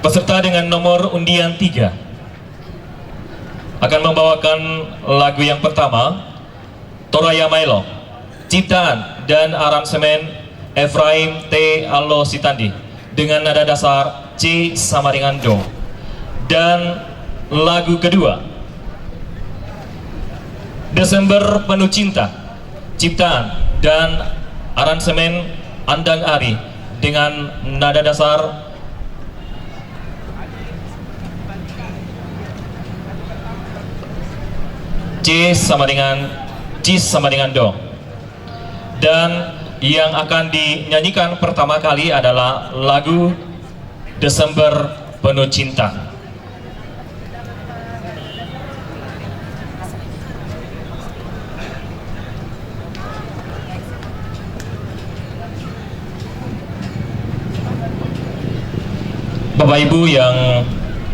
Peserta dengan nomor undian 3 akan membawakan lagu yang pertama, Toraya Maelo, ciptaan dan aransemen Efraim T. Allo Sitandi dengan nada dasar C sama dengan Do. Dan lagu kedua, Desember Penuh Cinta, ciptaan dan aransemen Andang Ari dengan nada dasar C sama dengan Do. Dan yang akan dinyanyikan pertama kali adalah lagu Desember Penuh Cinta. Bapak Ibu yang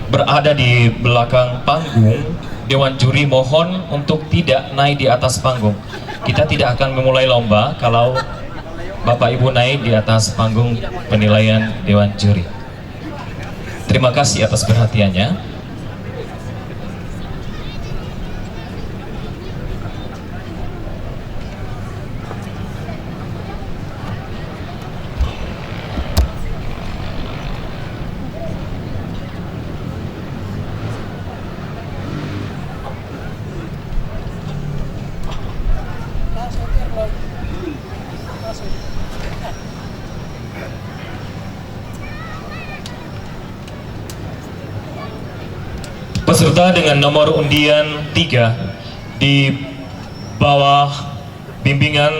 berada di belakang panggung, Dewan Juri mohon untuk tidak naik di atas panggung. Kita tidak akan memulai lomba kalau Bapak Ibu naik di atas panggung penilaian Dewan Juri. Terima kasih atas perhatiannya. Peserta dengan nomor undian 3 di bawah bimbingan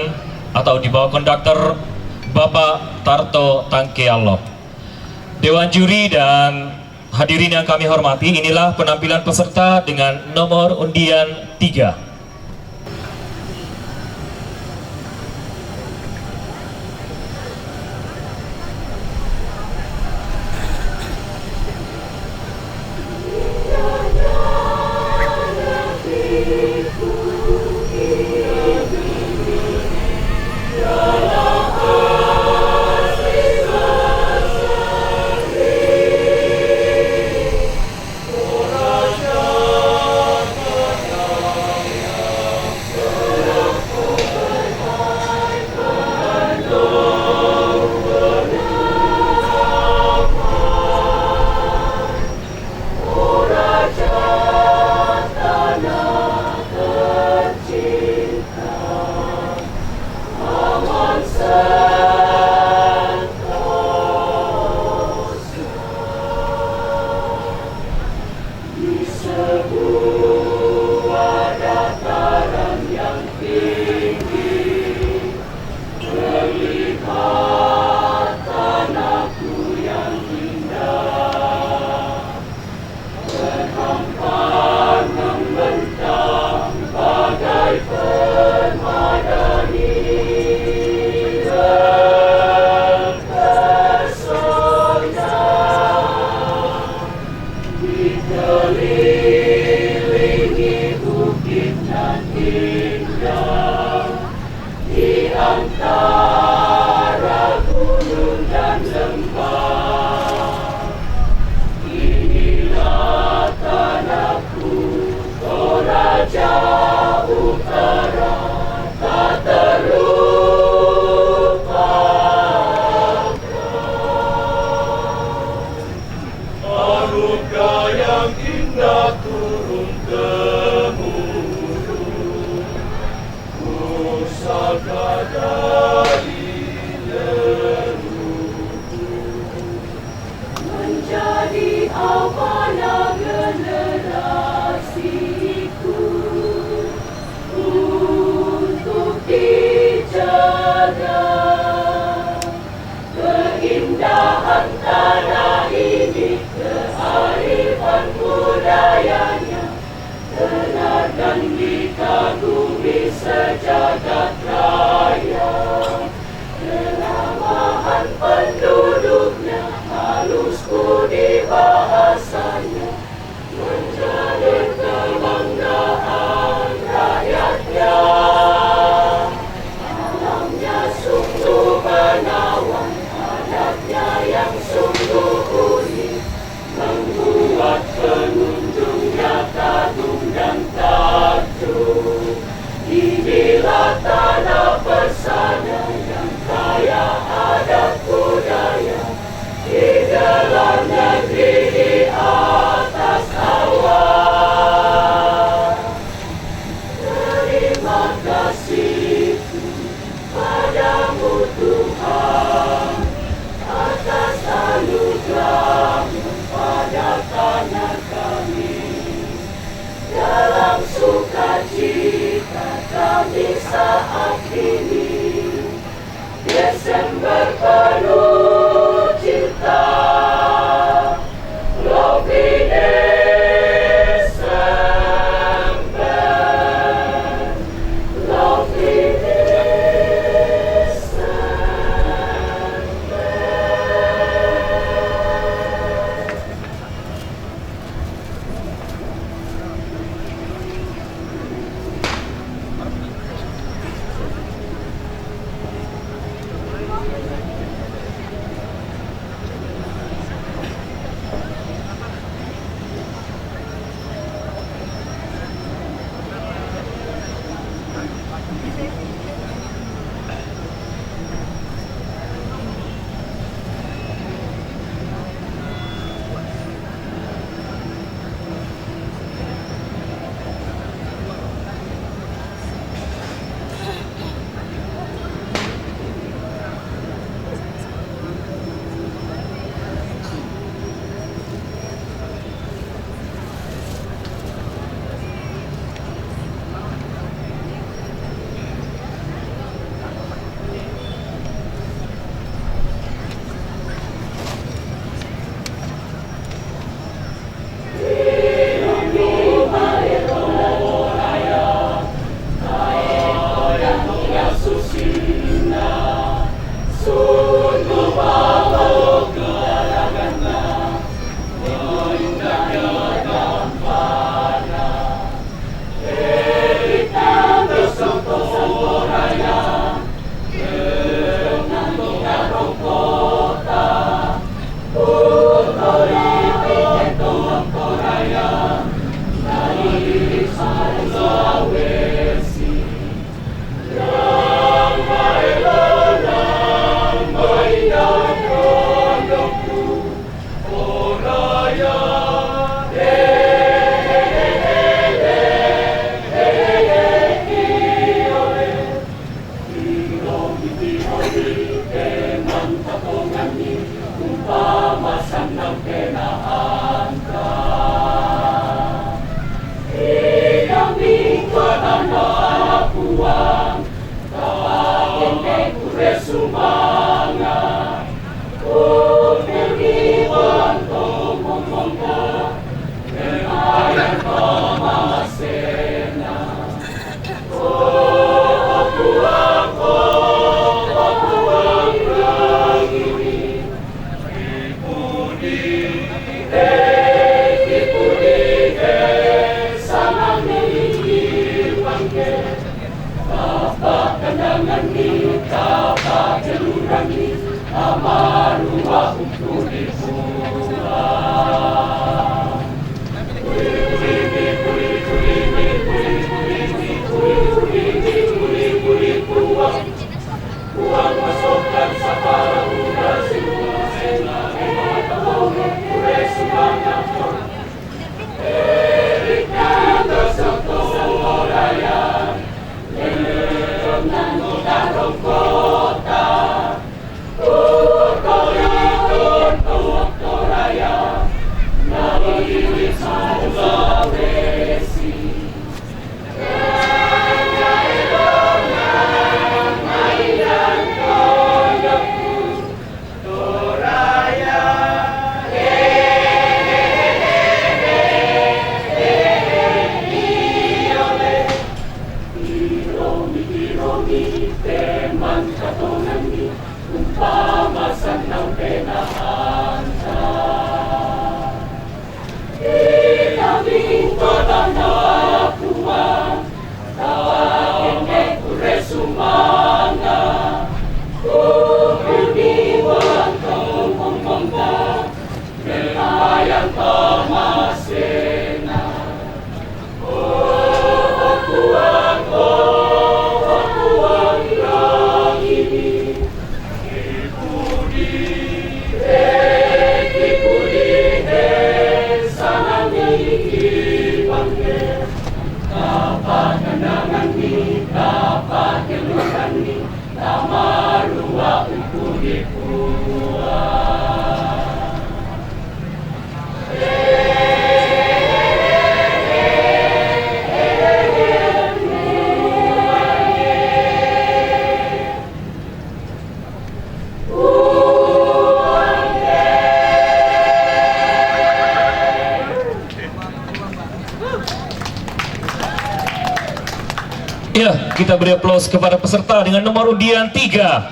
atau di bawah konduktor Bapak Tarto Tangkealo. Dewan Juri dan hadirin yang kami hormati, inilah penampilan peserta dengan nomor undian 3. Dikelilingi bukit nan indah, di antara gunung dan lembah. Inilah tanahku, Toraja Utara, tak terlupakan. Anugerah yang indah turun temurun, pusaka dari leluhur, menjadi amanah generasiku untuk dijaga. Keindahan tanah ini, kearifan budayanya, tenar dan dikagumi sejagat raya. Ya, kita beri aplaus kepada peserta dengan nomor undian 3.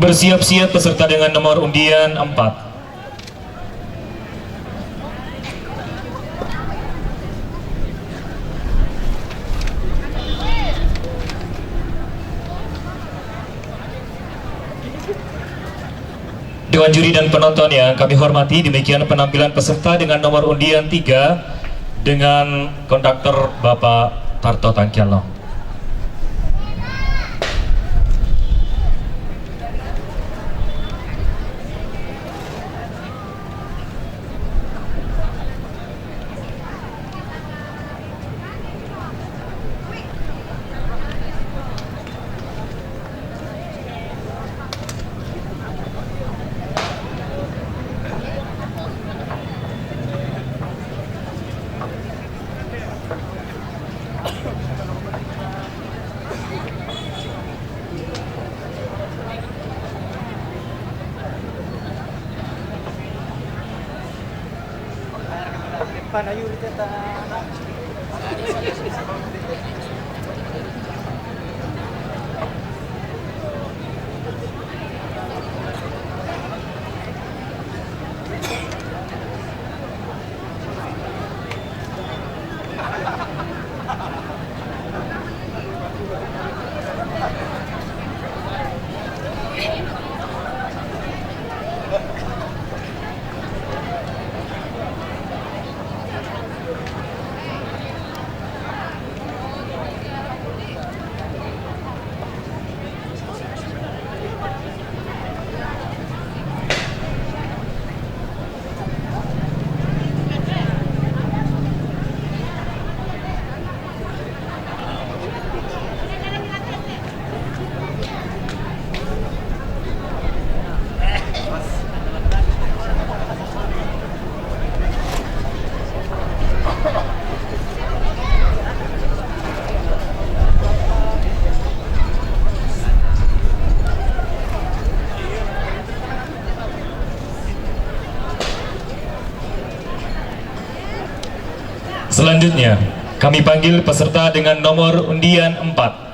Bersiap-siap peserta dengan nomor undian 4. Dewan juri dan penonton yang kami hormati, demikian penampilan peserta dengan nomor undian 3 dengan konduktor Bapak Tarto Tangkialo. Panayu kita. Selanjutnya, kami panggil peserta dengan nomor undian 4.